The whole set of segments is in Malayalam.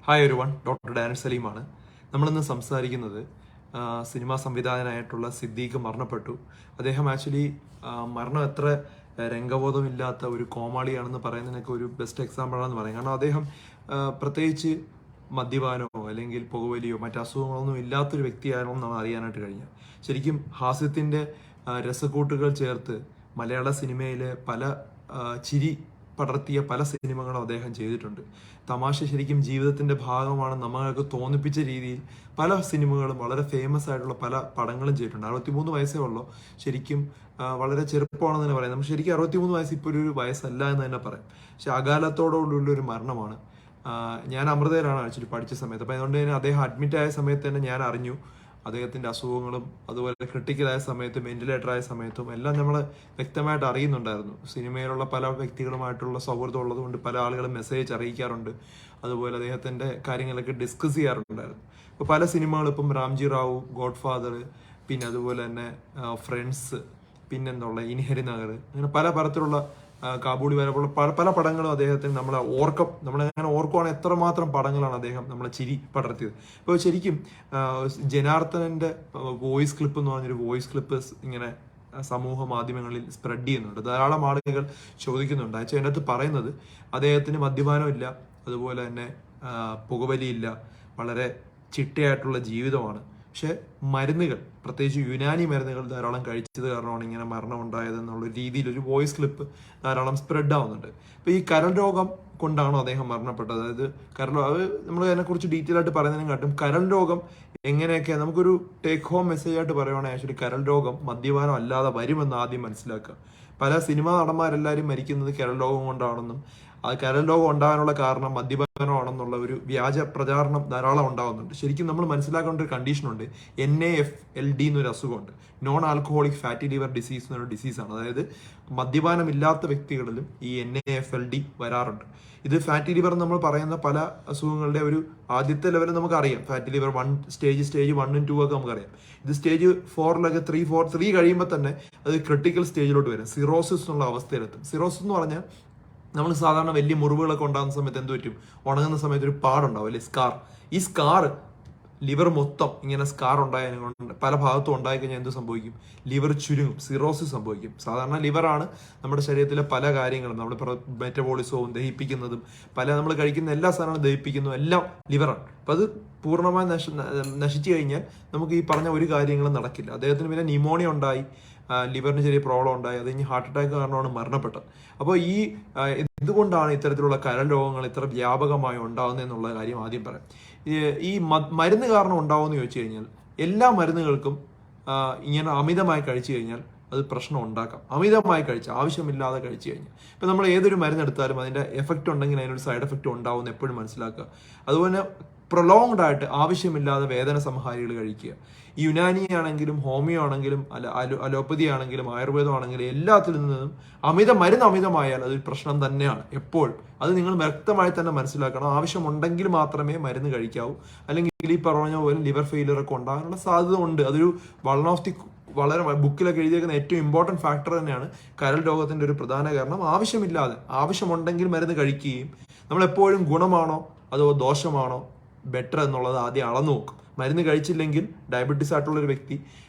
ഹായ് എവരിവൺ, ഡോക്ടർ ഡാനിൽ സലീമാണ്. നമ്മളിന്ന് സംസാരിക്കുന്നത് സിനിമാ സംവിധായകനായിട്ടുള്ള സിദ്ദീഖ് മരണപ്പെട്ടു. അദ്ദേഹം ആക്ച്വലി മരണം എത്ര രംഗബോധമില്ലാത്ത ഒരു കോമാളിയാണെന്ന് പറയുന്നതിനൊക്കെ ഒരു ബെസ്റ്റ് എക്സാമ്പിളാണെന്ന് പറയും. കാരണം അദ്ദേഹം പ്രത്യേകിച്ച് മദ്യപാനമോ അല്ലെങ്കിൽ പുകവലിയോ മറ്റ് അസുഖങ്ങളൊന്നും ഇല്ലാത്തൊരു വ്യക്തിയാണോ എന്നാണ് അറിയാനായിട്ട് കഴിഞ്ഞത്. ശരിക്കും ഹാസ്യത്തിൻ്റെ രസക്കൂട്ടുകൾ ചേർത്ത് മലയാള സിനിമയിലെ പല ചിരി പടർത്തിയ പല സിനിമകളും അദ്ദേഹം ചെയ്തിട്ടുണ്ട്. തമാശ ശരിക്കും ജീവിതത്തിന്റെ ഭാഗമാണ് നമ്മൾക്ക് തോന്നിപ്പിച്ച രീതിയിൽ പല സിനിമകളും വളരെ ഫേമസ് ആയിട്ടുള്ള പല പടങ്ങളും ചെയ്തിട്ടുണ്ട്. 63 വയസ്സേ ഉള്ളൂ. ശരിക്കും വളരെ ചെറുപ്പമാണെന്ന് തന്നെ പറയാം. നമുക്ക് ശരിക്കും 63 വയസ്സ് ഇപ്പോൾ ഒരു വയസ്സല്ല എന്ന് തന്നെ പറയാം. പക്ഷെ അകാലത്തോടുള്ള ഒരു മരണമാണ്. ഞാൻ അമൃതയിലാണ് ആക്ച്വലി പഠിച്ച സമയത്ത്. അപ്പം അതുകൊണ്ട് തന്നെ അദ്ദേഹം അഡ്മിറ്റ് ആയ സമയത്ത് തന്നെ ഞാൻ അറിഞ്ഞു അദ്ദേഹത്തിന്റെ അസുഖങ്ങളും അതുപോലെ ക്രിട്ടിക്കലായ സമയത്തും വെന്റിലേറ്ററായ സമയത്തും എല്ലാം നമ്മൾ വ്യക്തമായിട്ട് അറിയുന്നുണ്ടായിരുന്നു. സിനിമയിലുള്ള പല വ്യക്തികളുമായിട്ടുള്ള സൗഹൃദം ഉള്ളതുകൊണ്ട് പല ആളുകളും മെസ്സേജ് അറിയിക്കാറുണ്ട്. അതുപോലെ അദ്ദേഹത്തിന്റെ കാര്യങ്ങളൊക്കെ ഡിസ്കസ് ചെയ്യാറുണ്ടായിരുന്നു. ഇപ്പോൾ പല സിനിമകളും ഇപ്പം രാംജി റാവു, ഗോഡ് ഫാദർ, പിന്നെ അതുപോലെ തന്നെ ഫ്രണ്ട്സ്, പിന്നെന്തുള്ള ഇൻഹരി നഗർ, അങ്ങനെ പല തരത്തിലുള്ള കാബൂളി വരെ പല പല പടങ്ങളും അദ്ദേഹത്തിന് നമ്മളങ്ങനെ ഓർക്കുവാണെങ്കിൽ എത്രമാത്രം പടങ്ങളാണ് അദ്ദേഹം നമ്മളെ ചിരി പടർത്തിയത്. ഇപ്പോൾ ശരിക്കും ജനാർദ്ദനന്റെ വോയിസ് ക്ലിപ്പ് എന്ന് പറഞ്ഞൊരു വോയിസ് ക്ലിപ്പ് ഇങ്ങനെ സമൂഹ മാധ്യമങ്ങളിൽ സ്പ്രെഡ് ചെയ്യുന്നുണ്ട്. ധാരാളം ആളുകൾ ചോദിക്കുന്നുണ്ട്. അതിൻ്റെ അകത്ത് പറയുന്നത് അദ്ദേഹത്തിന് മദ്യപാനമില്ല, അതുപോലെ തന്നെ പുകവലിയില്ല, വളരെ ചിട്ടയായിട്ടുള്ള ജീവിതമാണ്. പക്ഷെ മരുന്നുകൾ, പ്രത്യേകിച്ച് യുനാനി മരുന്നുകൾ ധാരാളം കഴിച്ചത് കാരണമാണ് ഇങ്ങനെ മരണം ഉണ്ടായതെന്നുള്ള രീതിയിൽ ഒരു വോയിസ് ക്ലിപ്പ് ധാരാളം സ്പ്രെഡ് ആവുന്നുണ്ട്. ഇപ്പൊ ഈ കരൾ രോഗം കൊണ്ടാണോ അദ്ദേഹം മരണപ്പെട്ടത്? അതായത് അത് നമ്മൾ അതിനെക്കുറിച്ച് ഡീറ്റെയിൽ ആയിട്ട് പറയുന്നതിനെക്കാട്ടും കരൾ രോഗം എങ്ങനെയൊക്കെ നമുക്കൊരു ടേക്ക് ഹോം മെസ്സേജ് ആയിട്ട് പറയുവാണെങ്കിൽ ആക്ച്വലി കരൾ രോഗം മദ്യപാനം അല്ലാതെ വരുമെന്ന് ആദ്യം മനസ്സിലാക്കുക. പല സിനിമാ നടന്മാരെല്ലാവരും മരിക്കുന്നത് കരൾ രോഗം കൊണ്ടാണെന്നും അത് കരൾ രോഗം ഉണ്ടാകാനുള്ള കാരണം മദ്യപാനമാണെന്നുള്ള ഒരു വ്യാജ പ്രചാരണം ധാരാളം ഉണ്ടാകുന്നുണ്ട്. ശരിക്കും നമ്മൾ മനസ്സിലാക്കേണ്ട ഒരു കണ്ടീഷനുണ്ട്. NAFLD എന്നൊരു അസുഖമുണ്ട്. Non alcoholic fatty liver disease എന്നൊരു ഡിസീസാണ്. അതായത് മദ്യപാനമില്ലാത്ത വ്യക്തികളിലും ഈ NAFLD വരാറുണ്ട്. ഇത് ഫാറ്റി ലിവർ നമ്മൾ പറയുന്ന പല അസുഖങ്ങളുടെ ഒരു ആദ്യത്തെ ലെവൽ നമുക്കറിയാം. ഫാറ്റി ലിവർ സ്റ്റേജ് 1 2 ഒക്കെ നമുക്കറിയാം. ഇത് സ്റ്റേജ് 4 3 കഴിയുമ്പോൾ തന്നെ അത് ക്രിട്ടിക്കൽ സ്റ്റേജിലോട്ട് വരും. സിറോസിസ് എന്നുള്ള അവസ്ഥയിലെത്തും. സിറോസിസ് എന്ന് പറഞ്ഞാൽ നമ്മൾ സാധാരണ വലിയ മുറിവുകളൊക്കെ ഉണ്ടാകുന്ന സമയത്ത് എന്ത് പറ്റും? ഉണങ്ങുന്ന സമയത്ത് ഒരു പാടുണ്ടാവും, അല്ലെ, സ്കാർ. ഈ സ്കാർ ലിവർ മൊത്തം ഇങ്ങനെ സ്കാർ ഉണ്ടായതുകൊണ്ട് പല ഭാഗത്തും ഉണ്ടായിക്കഴിഞ്ഞാൽ എന്ത് സംഭവിക്കും? ലിവർ ചുരുങ്ങും, സിറോസിസ് സംഭവിക്കും. സാധാരണ ലിവറാണ് നമ്മുടെ ശരീരത്തിലെ പല കാര്യങ്ങളും, നമ്മൾ മെറ്റബോളിസവും ദഹിപ്പിക്കുന്നതും നമ്മൾ കഴിക്കുന്ന എല്ലാ സാധനങ്ങളും ദഹിപ്പിക്കുന്നതും എല്ലാം ലിവറാണ്. അപ്പം അത് പൂർണ്ണമായി നശിച്ചു കഴിഞ്ഞാൽ നമുക്ക് ഈ പറഞ്ഞ ഒരു കാര്യങ്ങളും നടക്കില്ല. അദ്ദേഹത്തിന് പിന്നെ ന്യൂമോണിയ ഉണ്ടായി, ലിവറിന് ചെറിയ പ്രോബ്ലം ഉണ്ടായി, അത് കഴിഞ്ഞ് ഹാർട്ട് അറ്റാക്ക് കാരണമാണ് മരണപ്പെട്ടത്. അപ്പോൾ എന്തുകൊണ്ടാണ് ഇത്തരത്തിലുള്ള കരൾ രോഗങ്ങൾ ഇത്ര വ്യാപകമായി ഉണ്ടാകുന്നത് എന്നുള്ള കാര്യം ആദ്യം പറയാം. ഈ മരുന്ന് കാരണം ഉണ്ടാവുമെന്ന് ചോദിച്ചു കഴിഞ്ഞാൽ എല്ലാ മരുന്നുകൾക്കും ഇങ്ങനെ അമിതമായി കഴിച്ചു കഴിഞ്ഞാൽ അത് പ്രശ്നം ഉണ്ടാക്കാം. അമിതമായി കഴിച്ച് ആവശ്യമില്ലാതെ കഴിച്ചു കഴിഞ്ഞാൽ ഇപ്പം നമ്മൾ ഏതൊരു മരുന്നെടുത്താലും അതിൻ്റെ എഫക്റ്റ് ഉണ്ടെങ്കിൽ അതിനൊരു സൈഡ് എഫക്റ്റ് ഉണ്ടാവുമെന്ന് എപ്പോഴും മനസ്സിലാക്കുക. അതുപോലെ പ്രൊലോങ്ഡ് ആയിട്ട് ആവശ്യമില്ലാതെ വേദന സംഹാരികൾ കഴിക്കുക. ഈ യുനാനി ആണെങ്കിലും ഹോമിയോ ആണെങ്കിലും അലോപ്പതി ആണെങ്കിലും ആയുർവേദം ആണെങ്കിലും എല്ലാത്തിൽ നിന്നും അമിതമായാൽ അതൊരു പ്രശ്നം തന്നെയാണ് എപ്പോഴും. അത് നിങ്ങൾ വ്യക്തമായി തന്നെ മനസ്സിലാക്കണം. ആവശ്യമുണ്ടെങ്കിൽ മാത്രമേ മരുന്ന് കഴിക്കാവൂ. അല്ലെങ്കിൽ ഈ പറഞ്ഞ പോലെ ലിവർ ഫെയിലിയർ ഒക്കെ ഉണ്ടാകാനുള്ള സാധ്യത ഉണ്ട്. അതൊരു വളരെ ബുക്കിലൊക്കെ എഴുതിയേക്കുന്ന ഏറ്റവും ഇമ്പോർട്ടൻറ്റ് ഫാക്ടർ തന്നെയാണ്. കരൾ രോഗത്തിന്റെ ഒരു പ്രധാന കാരണം ആവശ്യമുണ്ടെങ്കിൽ മരുന്ന് കഴിക്കുകയും നമ്മളെപ്പോഴും ഗുണമാണോ അതോ ദോഷമാണോ ബെറ്റർ എന്നുള്ളത് ആദ്യം അളന്നു നോക്കും. മരുന്ന് കഴിച്ചില്ലെങ്കിൽ, ഡയബറ്റീസ് ആയിട്ടുള്ള ഒരു വ്യക്തി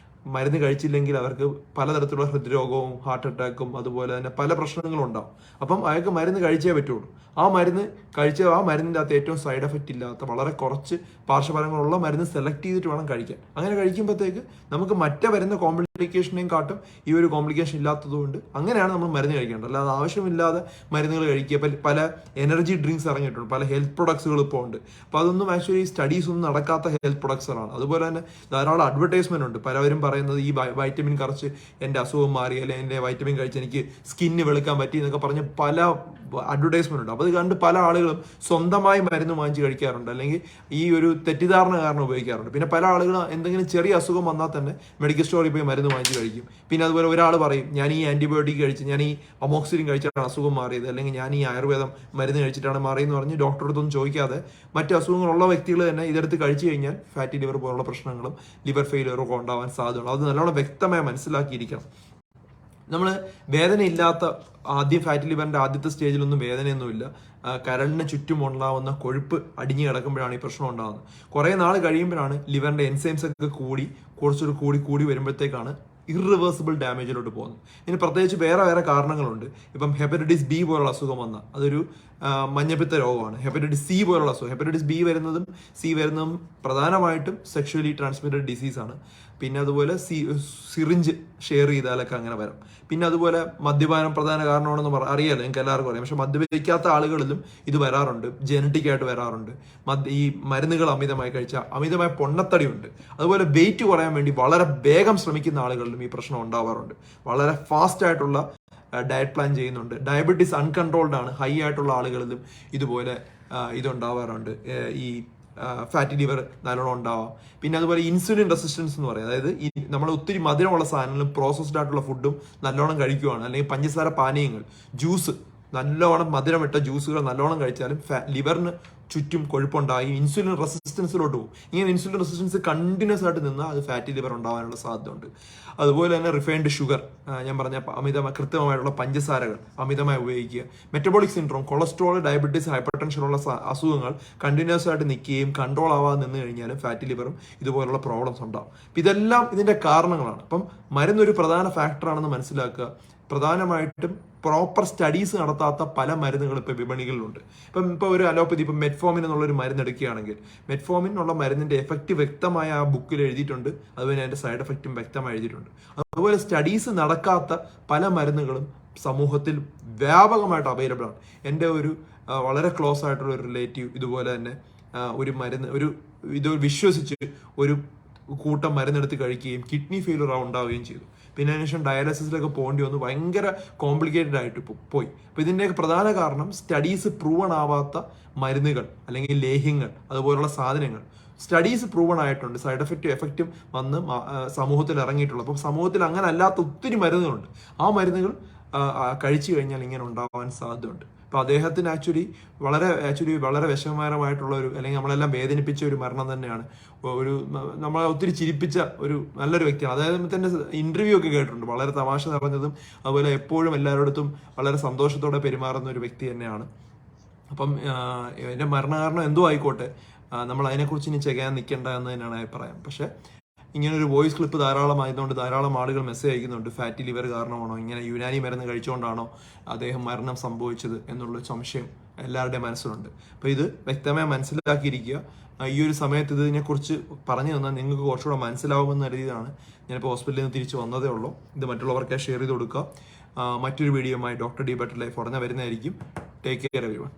മരുന്ന് കഴിച്ചില്ലെങ്കിൽ അവർക്ക് പലതരത്തിലുള്ള ഹൃദ്രോഗവും ഹാർട്ട് അറ്റാക്കും അതുപോലെ തന്നെ പല പ്രശ്നങ്ങളും ഉണ്ടാവും. അപ്പം അയാൾക്ക് മരുന്ന് കഴിച്ചേ പറ്റുള്ളൂ. ആ മരുന്നിൻ്റെ അകത്ത് ഏറ്റവും സൈഡ് എഫക്റ്റ് ഇല്ലാത്ത വളരെ കുറച്ച് പാർശ്വഫലങ്ങളുള്ള മരുന്ന് സെലക്ട് ചെയ്തിട്ട് വേണം കഴിക്കാൻ. അങ്ങനെ കഴിക്കുമ്പോഴത്തേക്ക് നമുക്ക് വരുന്ന കോംപ്ലിക്കേഷനെയും കാട്ടും ഈ ഒരു കോംപ്ലിക്കേഷൻ ഇല്ലാത്തതുകൊണ്ട് അങ്ങനെയാണ് നമ്മൾ മരുന്ന് കഴിക്കേണ്ടത്. അല്ലാതെ ആവശ്യമില്ലാതെ മരുന്നുകൾ കഴിക്കുക. പല എനർജി ഡ്രിങ്ക്സ് ഇറങ്ങിയിട്ടുണ്ട്, പല ഹെൽത്ത് പ്രൊഡക്ട്സുകൾ ഇപ്പോൾ ഉണ്ട്. അപ്പോൾ അതൊന്നും ആക്ച്വലി സ്റ്റഡീസ് ഒന്നും നടക്കാത്ത ഹെൽത്ത് പ്രൊഡക്ട്സുകളാണ്. അതുപോലെ തന്നെ ധാരാളം അഡ്വർടൈസ്മെന്റ് ഉണ്ട്. പലവരും പറയുന്നത് ഈ വൈറ്റമിൻ കുറച്ച് എൻ്റെ അസുഖം മാറി, അല്ലെങ്കിൽ എൻ്റെ വൈറ്റമിൻ കഴിച്ച് എനിക്ക് സ്കിന്ന് വെളുക്കാൻ പറ്റി എന്നൊക്കെ പറഞ്ഞ് പല അഡ്വർടൈസ്മെന്റ് ഉണ്ട്. അപ്പോൾ അത് കണ്ട് പല ആളുകളും സ്വന്തമായി മരുന്ന് വാങ്ങിച്ച് കഴിക്കാറുണ്ട്, അല്ലെങ്കിൽ ഈ ഒരു തെറ്റിദ്ധാരണ കാരണം ഉപയോഗിക്കാറുണ്ട്. പിന്നെ പല ആളുകളും എന്തെങ്കിലും ചെറിയ അസുഖം വന്നാൽ തന്നെ മെഡിക്കൽ സ്റ്റോറിൽ പോയി മരുന്ന് വാങ്ങിച്ച് കഴിക്കും. പിന്നെ അതുപോലെ ഒരാൾ പറയും, ഞാൻ ഈ ആന്റിബയോട്ടിക് കഴിച്ച്, ഞാൻ ഈ അമോക്സിലിൻ കഴിച്ചിട്ടാണ് അസുഖം മാറിയത്, അല്ലെങ്കിൽ ഞാൻ ഈ ആയുർവേദം മരുന്ന് കഴിച്ചിട്ടാണ് മാറിയെന്ന് പറഞ്ഞ് ഡോക്ടറെ അടുത്തൊന്നും ചോദിക്കാതെ മറ്റ് അസുഖങ്ങളുള്ള വ്യക്തികൾ തന്നെ ഇതെടുത്ത് കഴിച്ചു കഴിഞ്ഞാൽ ഫാറ്റി ലിവർ പോലുള്ള പ്രശ്നങ്ങളും ലിവർ ഫെയിലിയറും ഒക്കെ ഉണ്ടാവാൻ സാധ്യതയുണ്ട്. അത് നല്ലോണം വ്യക്തമായി മനസ്സിലാക്കിയിരിക്കണം. നമ്മൾ വേദനയില്ലാത്ത ഫാറ്റി ലിവറിന്റെ ആദ്യത്തെ സ്റ്റേജിലൊന്നും വേദനയൊന്നുമില്ല. കരളിന് ചുറ്റും ഉണ്ടാവുന്ന കൊഴുപ്പ് അടിഞ്ഞു കിടക്കുമ്പോഴാണ് ഈ പ്രശ്നം ഉണ്ടാകുന്നത്. കുറെ നാൾ കഴിയുമ്പോഴാണ് ലിവറിന്റെ എൻസൈംസ് ഒക്കെ കുറച്ചുകൂടി കൂടി വരുമ്പോഴത്തേക്കാണ് ഇറിവേഴ്സിബിൾ ഡാമേജിലോട്ട് പോകുന്നത്. ഇതിന് പ്രത്യേകിച്ച് വേറെ കാരണങ്ങളുണ്ട്. ഇപ്പം ഹെപ്പറ്റൈറ്റിസ് ബി പോലുള്ള അസുഖം വന്ന അതൊരു മഞ്ഞപ്പിത്ത രോഗമാണ്. ഹെപ്പറ്റൈറ്റിസ് സി പോലുള്ള അസുഖം, ഹെപ്പറ്റൈറ്റിസ് ബി വരുന്നതും സി വരുന്നതും പ്രധാനമായിട്ടും സെക്ഷുവലി ട്രാൻസ്മിറ്റഡ് ഡിസീസാണ്. പിന്നെ അതുപോലെ സിറിഞ്ച് ഷെയർ ചെയ്താലൊക്കെ അങ്ങനെ വരാം. പിന്നെ അതുപോലെ മദ്യപാനം പ്രധാന കാരണമാണെന്ന് അറിയാലോ, നിങ്ങൾക്ക് എല്ലാവർക്കും അറിയാം. പക്ഷെ മദ്യപിക്കാത്ത ആളുകളിലും ഇത് വരാറുണ്ട്, ജനറ്റിക് ആയിട്ട് വരാറുണ്ട്. ഈ മരുന്നുകൾ അമിതമായി കഴിച്ചാൽ അമിതമായ പൊണ്ണത്തടിയുണ്ട്. അതുപോലെ വെയിറ്റ് കുറയാൻ വേണ്ടി വളരെ വേഗം ശ്രമിക്കുന്ന ആളുകളിലും ഈ പ്രശ്നം ഉണ്ടാവാറുണ്ട്. വളരെ ഫാസ്റ്റ് ആയിട്ടുള്ള ഡയറ്റ് പ്ലാൻ ചെയ്യുന്നുണ്ട്. ഡയബറ്റീസ് അൺകൺട്രോൾഡ് ആണ്, ഹൈ ആയിട്ടുള്ള ആളുകളിലും ഇതുപോലെ ഇതുണ്ടാവാറുണ്ട്. ഈ ഫാറ്റി ലിവർ നല്ലോണം ഉണ്ടാവാം. പിന്നെ അതുപോലെ ഇൻസുലിൻ റെസിസ്റ്റൻസ് എന്ന് പറയും. അതായത് നമ്മൾ ഒത്തിരി മധുരമുള്ള സാധനങ്ങളും പ്രോസസ്ഡ് ആയിട്ടുള്ള ഫുഡും നല്ലോണം കഴിക്കുകയാണ്, അല്ലെങ്കിൽ പഞ്ചസാര പാനീയങ്ങൾ, ജ്യൂസ്, നല്ലോണം മധുരമിട്ട ജ്യൂസുകൾ നല്ലോണം കഴിച്ചാലും ലിവറിന് ചുറ്റും കൊഴുപ്പുണ്ടായി ഇൻസുലിൻ റെസിസ്റ്റൻസിലോട്ട് പോകും. ഇങ്ങനെ ഇൻസുലിൻ റെസിസ്റ്റൻസ് കണ്ടിന്യൂസ് ആയിട്ട് നിന്നാൽ അത് ഫാറ്റി ലിവർ ഉണ്ടാവാനുള്ള സാധ്യത ഉണ്ട്. അതുപോലെ തന്നെ റിഫൈൻഡ് ഷുഗർ, ഞാൻ പറഞ്ഞ കൃത്യമായിട്ടുള്ള പഞ്ചസാരകൾ അമിതമായി ഉപയോഗിക്കുക, metabolic syndrome, cholesterol, diabetes, hyper tension ഉള്ള അസുഖങ്ങൾ കണ്ടിന്യൂസ് ആയിട്ട് നിൽക്കുകയും കൺട്രോൾ ആവാതെ നിന്ന് കഴിഞ്ഞാലും ഫാറ്റി ലിവറും ഇതുപോലുള്ള പ്രോബ്ലംസ് ഉണ്ടാവും. ഇതെല്ലാം ഇതിന്റെ കാരണങ്ങളാണ്. അപ്പം മരുന്നൊരു പ്രധാന ഫാക്ടറാണെന്ന് മനസ്സിലാക്കുക. പ്രധാനമായിട്ടും പ്രോപ്പർ സ്റ്റഡീസ് നടത്താത്ത പല മരുന്നുകൾ ഇപ്പോൾ വിപണികളിലുണ്ട്. ഇപ്പോൾ ഒരു അലോപ്പതി, ഇപ്പം മെറ്റ്ഫോമിൻ എന്നുള്ളൊരു മരുന്ന് എടുക്കുകയാണെങ്കിൽ മെറ്റ്ഫോമിൻ എന്നുള്ള മരുന്നിന്റെ എഫക്റ്റ് വ്യക്തമായ ആ ബുക്കിൽ എഴുതിയിട്ടുണ്ട്, അതുപോലെ അതിന്റെ സൈഡ് എഫക്റ്റും വ്യക്തമായി എഴുതിയിട്ടുണ്ട്. അതുപോലെ സ്റ്റഡീസ് നടക്കാത്ത പല മരുന്നുകളും സമൂഹത്തിൽ വ്യാപകമായിട്ട് അവൈലബിൾ ആണ്. എൻ്റെ ഒരു വളരെ ക്ലോസ് ആയിട്ടുള്ള ഒരു റിലേറ്റീവ് ഇതുപോലെ തന്നെ ഒരു മരുന്ന് ഇത് വിശ്വസിച്ച് ഒരു കൂട്ടം മരുന്നെടുത്ത് കഴിക്കുകയും കിഡ്നി ഫെയിലർ ഉണ്ടാവുകയും ചെയ്തു. പിന്നെ അതിനുശേഷം ഡയാലിസിസിലൊക്കെ പോകേണ്ടി വന്നു, ഭയങ്കര കോംപ്ലിക്കേറ്റഡ് ആയിട്ട് പോയി. അപ്പോൾ ഇതിൻ്റെയൊക്കെ പ്രധാന കാരണം സ്റ്റഡീസ് പ്രൂവൺ ആവാത്ത മരുന്നുകൾ അല്ലെങ്കിൽ ലേഹ്യങ്ങൾ, അതുപോലുള്ള സാധനങ്ങൾ സ്റ്റഡീസ് പ്രൂവൺ ആയിട്ടുണ്ട്, സൈഡ് എഫക്റ്റും വന്ന് സമൂഹത്തിൽ ഇറങ്ങിയിട്ടുള്ളൂ. അപ്പോൾ സമൂഹത്തിൽ അങ്ങനെ അല്ലാത്ത ഒത്തിരി മരുന്നുകളുണ്ട്. ആ മരുന്നുകൾ കഴിച്ചു കഴിഞ്ഞാൽ ഇങ്ങനെ ഉണ്ടാവാൻ സാധ്യതയുണ്ട്. അപ്പോൾ അദ്ദേഹത്തിന് ആക്ച്വലി വളരെ വിഷമകരമായിട്ടുള്ള അല്ലെങ്കിൽ നമ്മളെല്ലാം വേദനിപ്പിച്ച ഒരു മരണം തന്നെയാണ്. നമ്മളെ ഒത്തിരി ചിരിപ്പിച്ച ഒരു നല്ലൊരു വ്യക്തിയാണ്. അതായത് തന്നെ ഇന്റർവ്യൂ ഒക്കെ കേട്ടിട്ടുണ്ട്, വളരെ തമാശ നിറഞ്ഞതും അതുപോലെ എപ്പോഴും എല്ലാവരുടെ വളരെ സന്തോഷത്തോടെ പെരുമാറുന്ന ഒരു വ്യക്തി തന്നെയാണ്. അപ്പം എൻ്റെ മരണകാരണം എന്തോ ആയിക്കോട്ടെ, നമ്മൾ അതിനെക്കുറിച്ച് ഇനി ചെയ്യാൻ നിൽക്കേണ്ട എന്ന് തന്നെയാണ് അഭിപ്രായം. പക്ഷെ ഇങ്ങനൊരു വോയിസ് ക്ലിപ്പ് ധാരാളമായതുകൊണ്ട് ധാരാളം ആളുകൾ മെസ്സേജ് അയക്കുന്നുണ്ട്, ഫാറ്റി ലിവർ കാരണമാണോ, ഇങ്ങനെ യുനാനി മരുന്ന് കഴിച്ചുകൊണ്ടാണോ അദ്ദേഹം മരണം സംഭവിച്ചത് എന്നുള്ള സംശയം എല്ലാവരുടെയും മനസ്സിലുണ്ട്. അപ്പോൾ ഇത് വ്യക്തമായി മനസ്സിലാക്കിയിരിക്കുക. ഈ ഒരു സമയത്ത് ഇതിനെക്കുറിച്ച് പറഞ്ഞു തന്നാൽ നിങ്ങൾക്ക് കുറച്ചുകൂടെ മനസ്സിലാവുമെന്ന രീതിയിലാണ് ഞാനിപ്പോൾ ഹോസ്പിറ്റലിൽ നിന്ന് തിരിച്ചു വന്നതേ ഉള്ളൂ. ഇത് മറ്റുള്ളവർക്ക് ഷെയർ ചെയ്ത് കൊടുക്കുക. മറ്റൊരു വീഡിയോയുമായി ഡോക്ടർ ഡി ബെറ്റർ ലൈഫ് ഉടനെ വരുന്നതായിരിക്കും. Take care everyone.